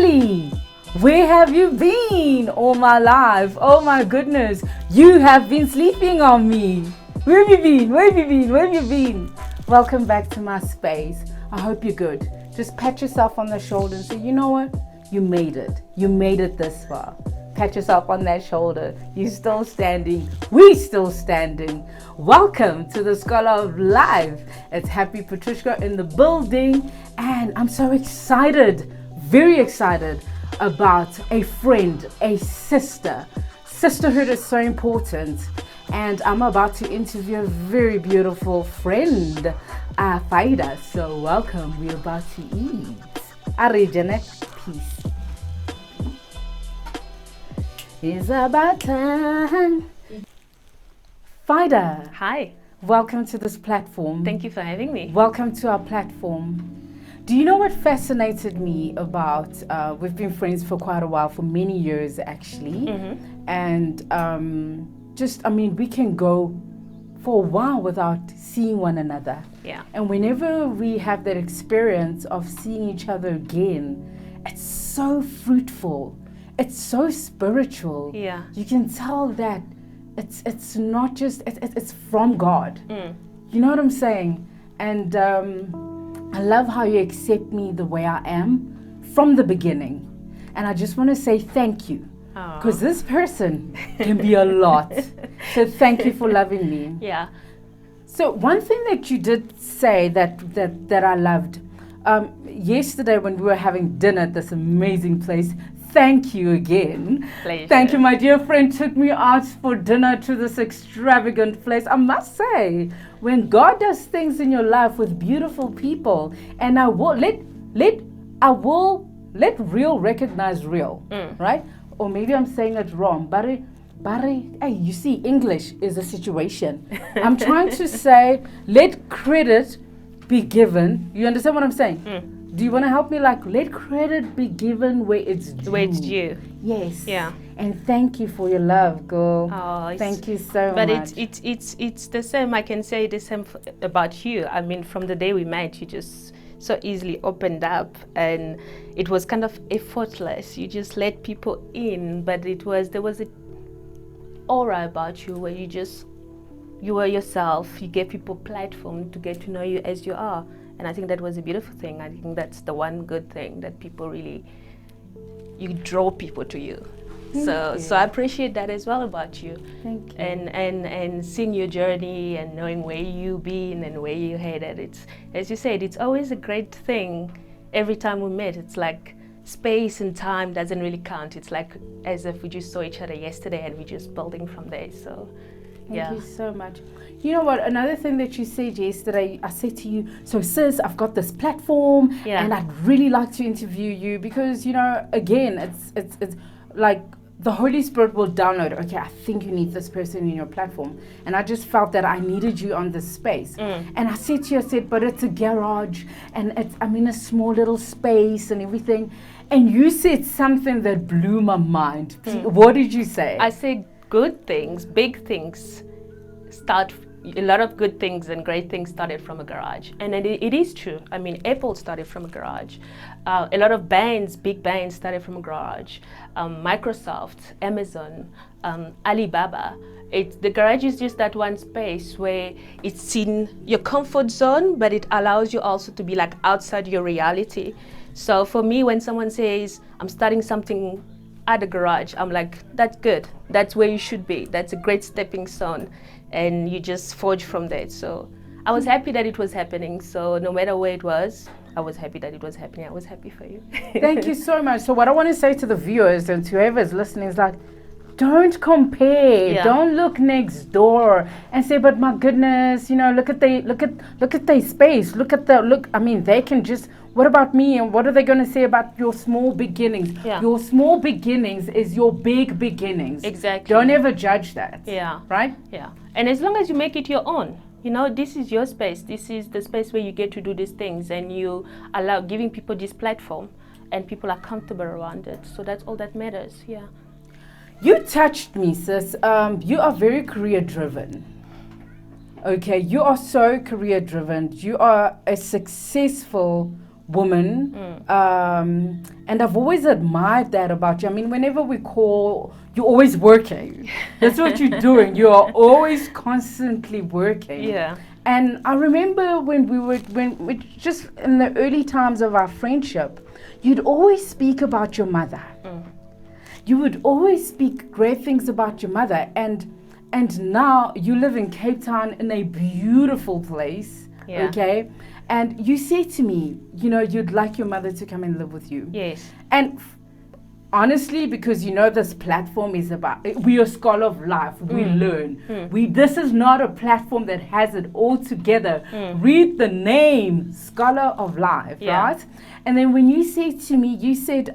Sally, where have you been all my life? Oh my goodness, you have been sleeping on me. Where have you been? Where have you been? Where have you been? Welcome back to my space. I hope you're good. Just pat yourself on the shoulder and say, you know what? You made it. You made it this far. Pat yourself on that shoulder. You're still standing. We're still standing. Welcome to the Scholar of Life. It's Happy Patricia in the building. And I'm so excited, very excited about a friend, a sister. Sisterhood is so important. And I'm about to interview a very beautiful friend, Fada. So welcome. We're about to eat. Janet, peace. It's about time. Fada. Hi. Welcome to this platform. Thank you for having me. Welcome to our platform. Do you know what fascinated me about, we've been friends for quite a while, for many years actually. Mm-hmm. And we can go for a while without seeing one another. Yeah. And whenever we have that experience of seeing each other again, it's so fruitful. It's so spiritual. Yeah. You can tell that it's not just, it's from God. Mm. You know what I'm saying? And I love how you accept me the way I am from the beginning. And I just want to say thank you. Because this person can be a lot. So thank you for loving me. Yeah. So one thing that you did say that I loved, yesterday when we were having dinner at this amazing place, thank you again. Pleasure. Thank you, my dear friend, took me out for dinner to this extravagant place. I must say, when God does things in your life with beautiful people, and I will let real recognize real, right? Or maybe I'm saying it wrong, but hey, you see, English is a situation. I'm trying to say, let credit be given. You understand what I'm saying? Do you want to help me? Like, let credit be given where it's due. Where it's due. Yes. Yeah. And thank you for your love, girl. Oh, thank you so but much. But it's the same. I can say the same about you. I mean, from the day we met, you just so easily opened up, and it was kind of effortless. You just let people in, but there was an aura about you where you were yourself. You gave people platform to get to know you as you are. And I think that was a beautiful thing. I think that's the one good thing that people really, you draw people to you. So I appreciate that as well about you. Thank you. And seeing your journey and knowing where you've been and where you headed. It's, as you said, it's always a great thing. Every time we met, it's like space and time doesn't really count. It's like as if we just saw each other yesterday and we're just building from there. So Thank you so much. You know what? Another thing that you said yesterday, I said to you, so sis, I've got this platform and I'd really like to interview you because, you know, again, it's like the Holy Spirit will download, okay, I think you need this person in your platform. And I just felt that I needed you on this space. And I said to you, but it's a garage and I'm in a small little space and everything. And you said something that blew my mind. What did you say? I said, good things, big things a lot of good things and great things started from a garage. And it is true. I mean, Apple started from a garage. A lot of bands, big bands started from a garage. Microsoft, Amazon, Alibaba. The garage is just that one space where it's in your comfort zone, but it allows you also to be like outside your reality. So for me, when someone says, I'm starting something at the garage, I'm like, that's good. That's where you should be. That's a great stepping stone. And you just forge from there. So I was happy that it was happening. So no matter where it was, I was happy that it was happening. I was happy for you. Thank you so much. So what I want to say to the viewers and to whoever's listening is like, don't compare. Yeah. Don't look next door and say, but my goodness, you know, look at their space. I mean, they can just, what about me? And what are they going to say about your small beginnings? Yeah. Your small beginnings is your big beginnings. Exactly. Don't ever judge that. Yeah. Right? Yeah. And as long as you make it your own, you know, this is your space. This is the space where you get to do these things and you allow giving people this platform and people are comfortable around it. So that's all that matters. Yeah. You touched me, sis. You are very career driven. Okay, you are so career driven. You are a successful woman. And I've always admired that about you. I mean, whenever we call, you're always working. That's what you're doing. You are always constantly working. Yeah. And I remember when we just in the early times of our friendship, you'd always speak about your mother. You would always speak great things about your mother. And now you live in Cape Town in a beautiful place. Yeah. Okay. And you say to me, you know, you'd like your mother to come and live with you. Yes. And honestly, because you know this platform is about, we are Scholar of Life, we learn. This is not a platform that has it all together. Read the name, Scholar of Life, right? And then when you say to me, you said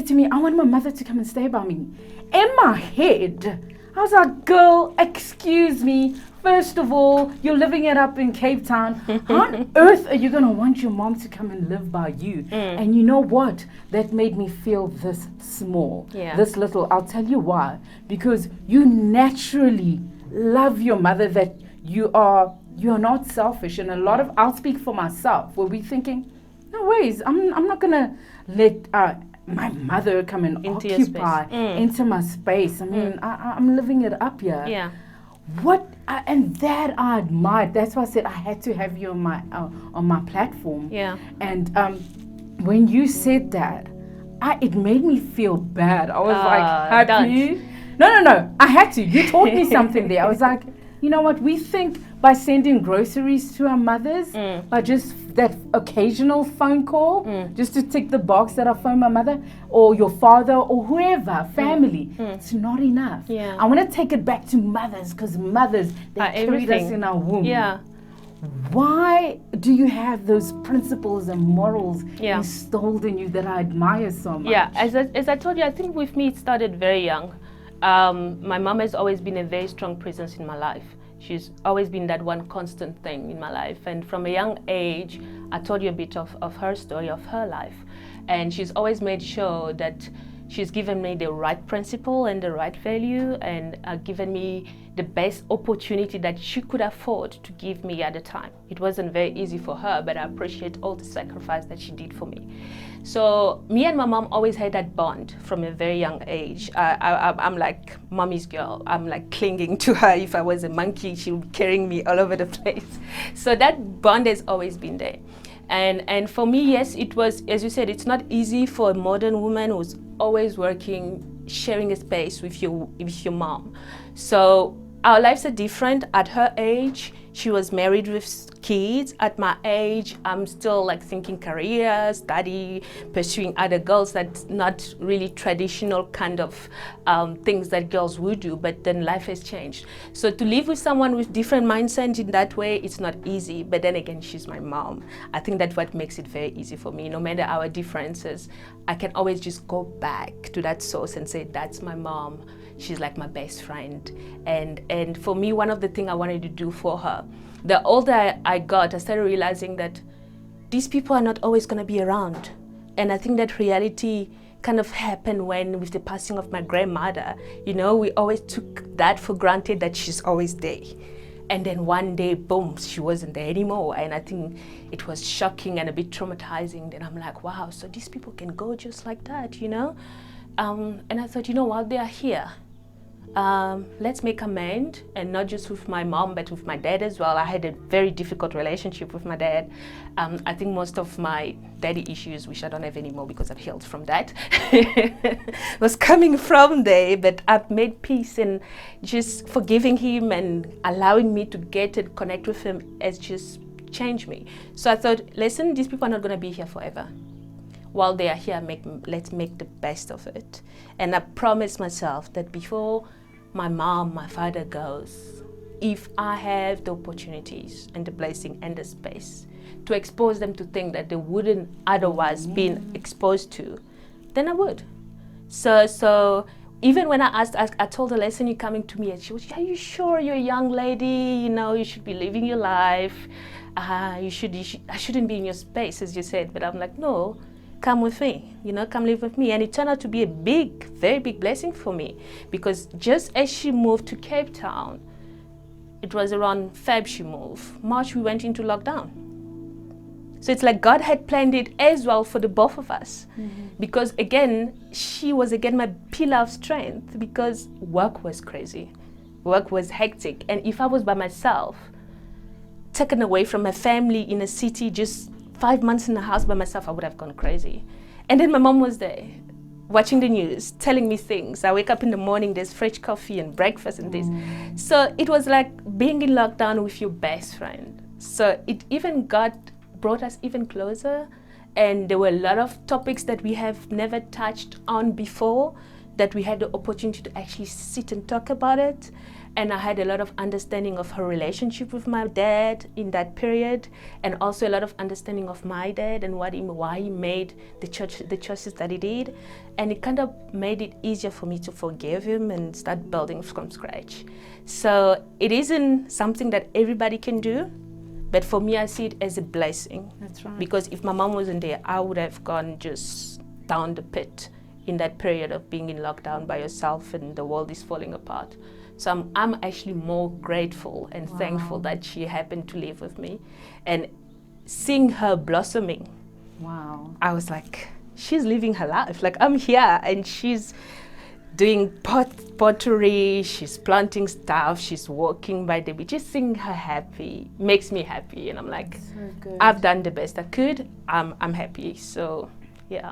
to me, I want my mother to come and stay by me. In my head, I was like, girl, excuse me. First of all, you're living it up in Cape Town. How on earth are you going to want your mom to come and live by you? And you know what? That made me feel this small, this little. I'll tell you why. Because you naturally love your mother, that you are not selfish. And I'll speak for myself, where we're thinking, no ways, I'm not going to let my mother come and occupy into my space. I mean, I'm living it up here. Yeah. And that I admired. That's why I said I had to have you on my platform. Yeah. And when you said that, it made me feel bad. I was like, happy. No. I had to. You taught me something there. I was like, you know what? We think by sending groceries to our mothers, by just that occasional phone call, just to tick the box that I phone my mother or your father or whoever, family, it's not enough. Yeah. I want to take it back to mothers, because mothers, they carried us in our womb. Yeah. Why do you have those principles and morals installed in you that I admire so much? Yeah, as I told you, I think with me it started very young. My mom has always been a very strong presence in my life. She's always been that one constant thing in my life. And from a young age, I told you a bit of her story, of her life. And she's always made sure that she's given me the right principle and the right value, and given me the best opportunity that she could afford to give me at the time. It wasn't very easy for her, but I appreciate all the sacrifice that she did for me. So me and my mom always had that bond from a very young age. I'm like mommy's girl. I'm like clinging to her. If I was a monkey, she would be carrying me all over the place. So that bond has always been there. And for me, yes, it was, as you said, it's not easy for a modern woman who's always working, sharing a space with your mom. So our lives are different. At her age, she was married with kids. At my age, I'm still like thinking career, study, pursuing other goals. That's not really traditional kind of things that girls would do, but then life has changed. So to live with someone with different mindset in that way, it's not easy. But then again, she's my mom. I think that's what makes it very easy for me. No matter our differences, I can always just go back to that source and say, that's my mom. She's like my best friend. And for me, one of the things I wanted to do for her, the older I got, I started realizing that these people are not always going to be around. And I think that reality kind of happened with the passing of my grandmother. You know, we always took that for granted, that she's always there. And then one day, boom, she wasn't there anymore. And I think it was shocking and a bit traumatizing. Then I'm like, wow, so these people can go just like that, you know? And I thought, you know what, they are here. Let's make amends, and not just with my mom, but with my dad as well. I had a very difficult relationship with my dad. I think most of my daddy issues, which I don't have anymore because I've healed from that, was coming from there. But I've made peace, and just forgiving him and allowing me to get and connect with him has just changed me. So I thought, listen, these people are not going to be here forever. While they are here, let's make the best of it. And I promised myself that before my mom, my father goes, if I have the opportunities and the blessing and the space to expose them to things that they wouldn't otherwise been exposed to, then I would. So even when I asked, I told her, listen, you're coming to me, and she was, are you sure? You're a young lady, you know, you should be living your life. I shouldn't be in your space, as you said. But I'm like, no, come with me, you know, come live with me. And it turned out to be a big, very big blessing for me, because just as she moved to Cape Town, it was around Feb she moved. March we went into lockdown. So it's like God had planned it as well for the both of us. Because again, she was again my pillar of strength, because work was crazy. Work was hectic. And if I was by myself, taken away from my family in a city, just 5 months in the house by myself, I would have gone crazy. And then my mom was there, watching the news, telling me things. I wake up in the morning, there's fresh coffee and breakfast and this. So it was like being in lockdown with your best friend. So it even brought us even closer, and there were a lot of topics that we have never touched on before, that we had the opportunity to actually sit and talk about it. And I had a lot of understanding of her relationship with my dad in that period, and also a lot of understanding of my dad and why he made the choices that he did. And it kind of made it easier for me to forgive him and start building from scratch. So it isn't something that everybody can do, but for me, I see it as a blessing. That's right. Because if my mom wasn't there, I would have gone just down the pit in that period of being in lockdown by yourself and the world is falling apart. So I'm actually more grateful and thankful that she happened to live with me. And seeing her blossoming, I was like, she's living her life. Like, I'm here and she's doing pottery, she's planting stuff, she's walking by the beach. Just seeing her happy makes me happy. And I'm like, so I've done the best I could. I'm happy. So, yeah.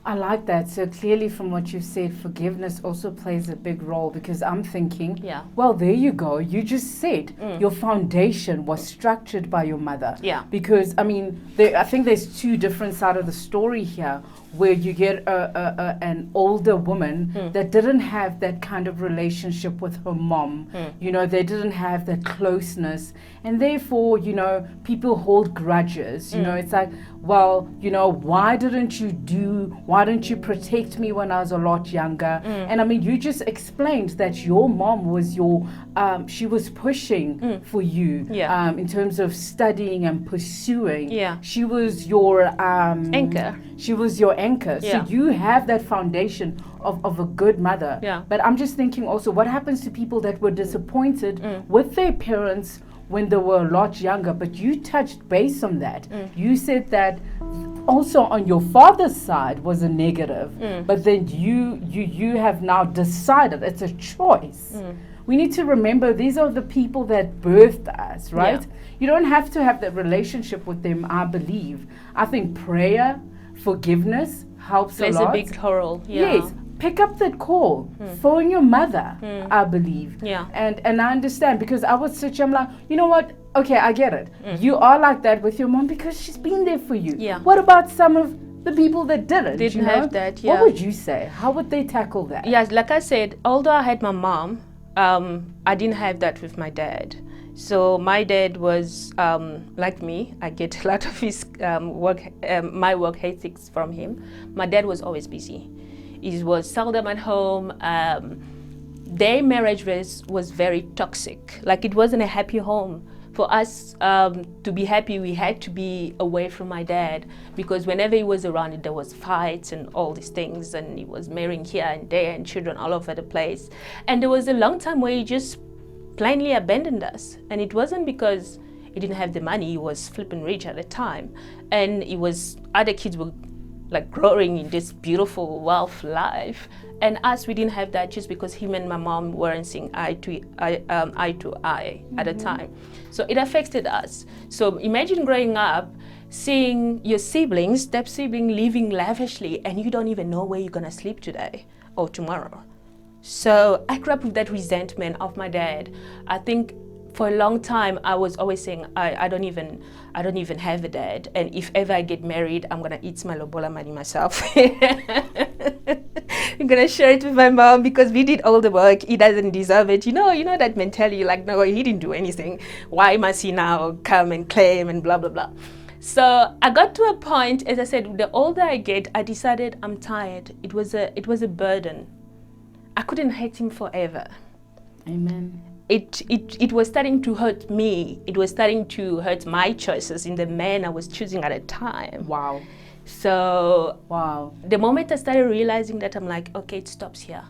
I like that. So clearly from what you've said, forgiveness also plays a big role, because I'm thinking, well, there you go. You just said your foundation was structured by your mother. Yeah. Because, I mean, I think there's two different sides of the story here, where you get an older woman that didn't have that kind of relationship with her mom. You know, they didn't have that closeness. And therefore, you know, people hold grudges. You know, it's like, well, you know, why didn't you protect me when I was a lot younger? And I mean, you just explained that your mom was she was pushing for you in terms of studying and pursuing. Yeah. She was your Anchor. She was your anchor. Yeah. So you have that foundation of a good mother. Yeah. But I'm just thinking also, what happens to people that were disappointed with their parents when they were a lot younger? But you touched base on that. You said that also on your father's side was a negative, but then you have now decided it's a choice. We need to remember these are the people that birthed us, right? Yeah. You don't have to have that relationship with them, I believe. I think prayer, forgiveness helps Plays a lot. a big role. Yeah. Yes. Pick up that call. Phone your mother, I believe. Yeah. And I understand, because I would sit here, I'm like, you know what? Okay, I get it. You are like that with your mom because she's been there for you. Yeah. What about some of the people that didn't? Didn't you know? have that, yeah. What would you say? How would they tackle that? Yes, like I said, although I had my mom, I didn't have that with my dad. So my dad was like me. I get a lot of his my work ethics from him. My dad was always busy. He was seldom at home. Their marriage was very toxic. Like, it wasn't a happy home. For us to be happy, we had to be away from my dad, because whenever he was around, there was fights and all these things, and he was marrying here and there and children all over the place. And there was a long time where he just plainly abandoned us. And it wasn't because he didn't have the money. He was flipping rich at the time, and other kids were like growing in this beautiful wealth life, and us, we didn't have that, just because him and my mom weren't seeing eye to eye at the time. So it affected us. So imagine growing up, seeing your siblings, step sibling, living lavishly, and you don't even know where you're gonna sleep today or tomorrow. So I grew up with that resentment of my dad. I think for a long time I was always saying, I don't even have a dad, and if ever I get married, I'm gonna eat my lobola money myself. I'm gonna share it with my mom because we did all the work. He doesn't deserve it. You know that mentality, like, no, he didn't do anything. Why must he now come and claim and blah blah blah? So I got to a point, as I said, the older I get, I decided I'm tired. It was a burden. I couldn't hate him forever. Amen. It was starting to hurt me. It was starting to hurt my choices in the man I was choosing at a time. Wow. So wow. The moment I started realizing that, I'm like, okay, it stops here.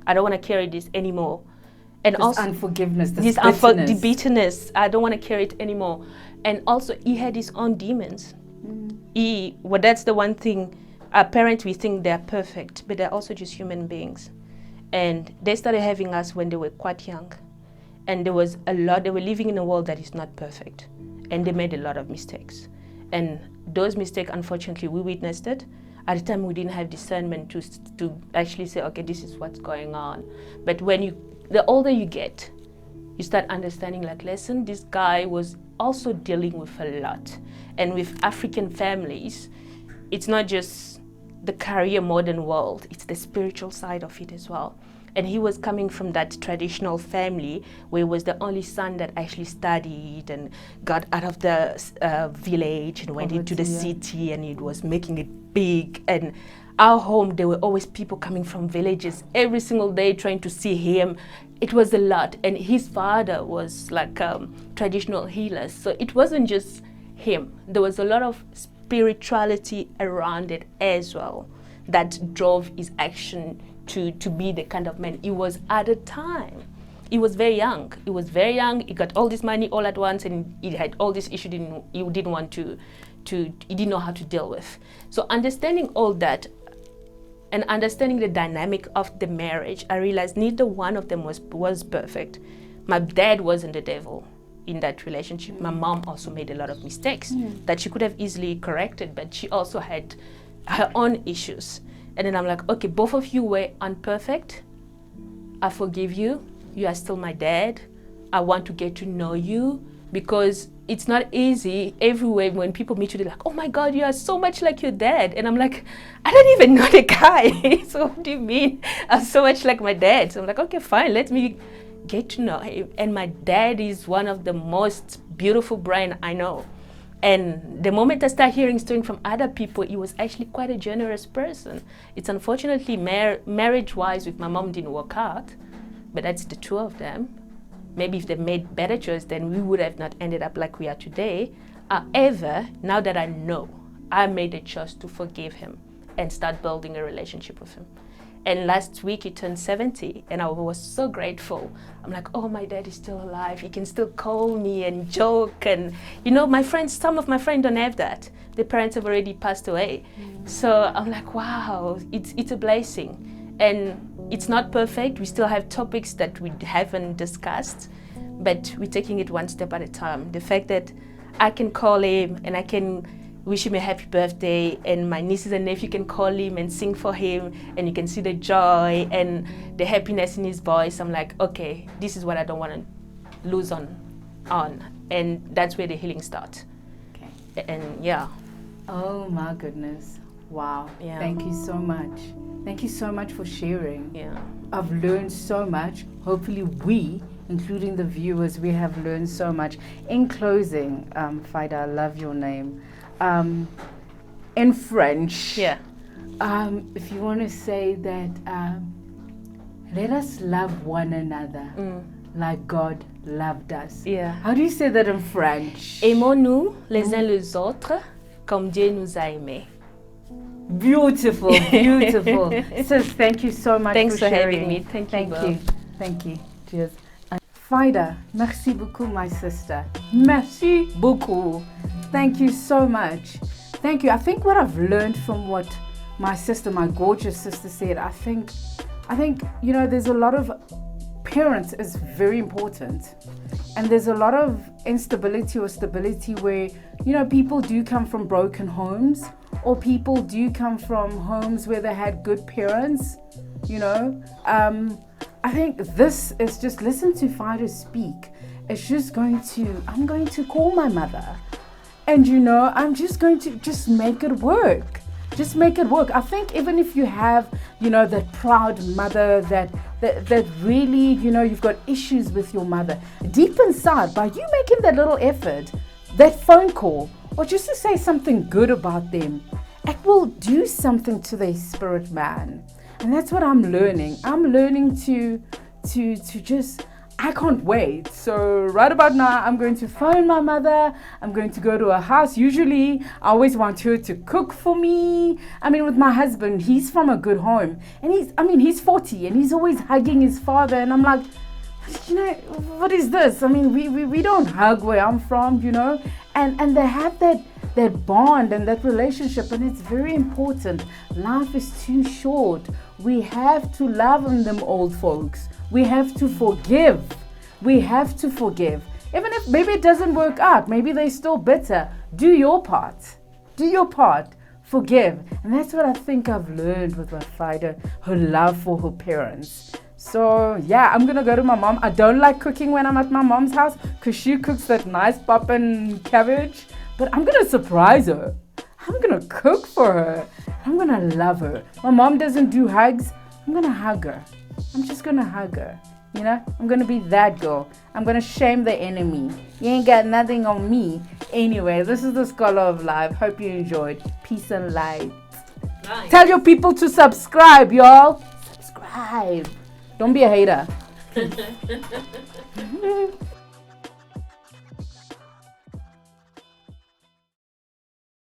I don't want to carry this anymore. And this also unforgiveness, the bitterness. I don't want to carry it anymore. And also, he had his own demons. That's the one thing. Our parents, we think they're perfect, but they're also just human beings. And they started having us when they were quite young. And they were living in a world that is not perfect. And they made a lot of mistakes. And those mistakes, unfortunately, we witnessed it. At the time, we didn't have discernment to actually say, okay, this is what's going on. But the older you get, you start understanding, like, listen, this guy was also dealing with a lot. And with African families, it's not just the career modern world, it's the spiritual side of it as well. And he was coming from that traditional family where he was the only son that actually studied and got out of the village and went into the city, and it was making it big. And our home, there were always people coming from villages every single day trying to see him. It was a lot. And his father was like traditional healers. So it wasn't just him. There was a lot of spirituality around it as well that drove his action to be the kind of man he was at the time. He was very young. He got all this money all at once, and he had all this issue he didn't want to he didn't know how to deal with. So understanding all that and understanding the dynamic of the marriage, I realized neither one of them was perfect. My dad wasn't the devil in that relationship. My mom also made a lot of mistakes that she could have easily corrected, but she also had her own issues. And then I'm like, okay, both of you were imperfect. I forgive you. You are still my dad. I want to get to know you, because it's not easy everywhere. When people meet you, they're like, oh my God, you are so much like your dad. And I'm like, I don't even know the guy. So what do you mean I'm so much like my dad? So I'm like, okay, fine, let me get to know him. And my dad is one of the most beautiful brain I know. And the moment I start hearing stories from other people, he was actually quite a generous person. It's unfortunately marriage-wise with my mom didn't work out, but that's the two of them. Maybe if they made better choice, then we would have not ended up like we are today. However, now that I know, I made a choice to forgive him and start building a relationship with him. And last week he turned 70, and I was so grateful. I'm like, oh, my dad is still alive. He can still call me and joke. And, you know, some of my friends don't have that. Their parents have already passed away. So I'm like, wow, it's a blessing. And it's not perfect. We still have topics that we haven't discussed, but we're taking it one step at a time. The fact that I can call him and I can wish him a happy birthday, and my nieces and nephew can call him and sing for him, and you can see the joy and the happiness in his voice. I'm like, okay, this is what I don't want to lose on. And that's where the healing starts. Okay. And yeah. Oh my goodness. Wow. Yeah. Thank you so much. Thank you so much for sharing. Yeah. I've learned so much. Hopefully we, including the viewers, we have learned so much. In closing, Fada, I love your name. In French, if you want to say that, let us love one another like God loved us. Yeah. How do you say that in French? Aimons-nous les uns les autres comme Dieu nous a aimés. Beautiful, beautiful. Sis, thank you so much Thanks for sharing. having me. Thank you. Cheers. Fida, merci beaucoup, my sister. Merci beaucoup. Thank you so much. Thank you. I think what I've learned from what my sister, my gorgeous sister, said, I think, you know, there's a lot of parents is very important. And there's a lot of instability or stability where, you know, people do come from broken homes, or people do come from homes where they had good parents, you know. I think this is just, listen to Fida speak. It's just I'm going to call my mother. And, you know, I'm just going to just make it work. Just make it work. I think even if you have, you know, that proud mother that really, you know, you've got issues with your mother, deep inside, by you making that little effort, that phone call, or just to say something good about them, it will do something to their spirit, man. And that's what I'm learning. I'm learning to just, I can't wait. So right about now, I'm going to phone my mother. I'm going to go to her house. Usually, I always want her to cook for me. I mean, with my husband, he's from a good home. And he's 40 and he's always hugging his father. And I'm like, you know, what is this? I mean, we don't hug where I'm from, you know. And they have that bond and that relationship. And it's very important. Life is too short. We have to love on them old folks. We have to forgive. We have to forgive. Even if maybe it doesn't work out, maybe they're still bitter. Do your part. Do your part. Forgive. And that's what I think I've learned with my Fada, her love for her parents. So yeah, I'm gonna go to my mom. I don't like cooking when I'm at my mom's house because she cooks that nice poppin' cabbage. But I'm gonna surprise her. I'm gonna cook for her. I'm gonna love her. My mom doesn't do hugs. I'm gonna hug her. I'm just gonna hug her. You know, I'm gonna be that girl. I'm gonna shame the enemy. You ain't got nothing on me. Anyway, this is the Scholar of Life. Hope you enjoyed. Peace and light. Nice. Tell your people to subscribe, y'all. Subscribe. Don't be a hater.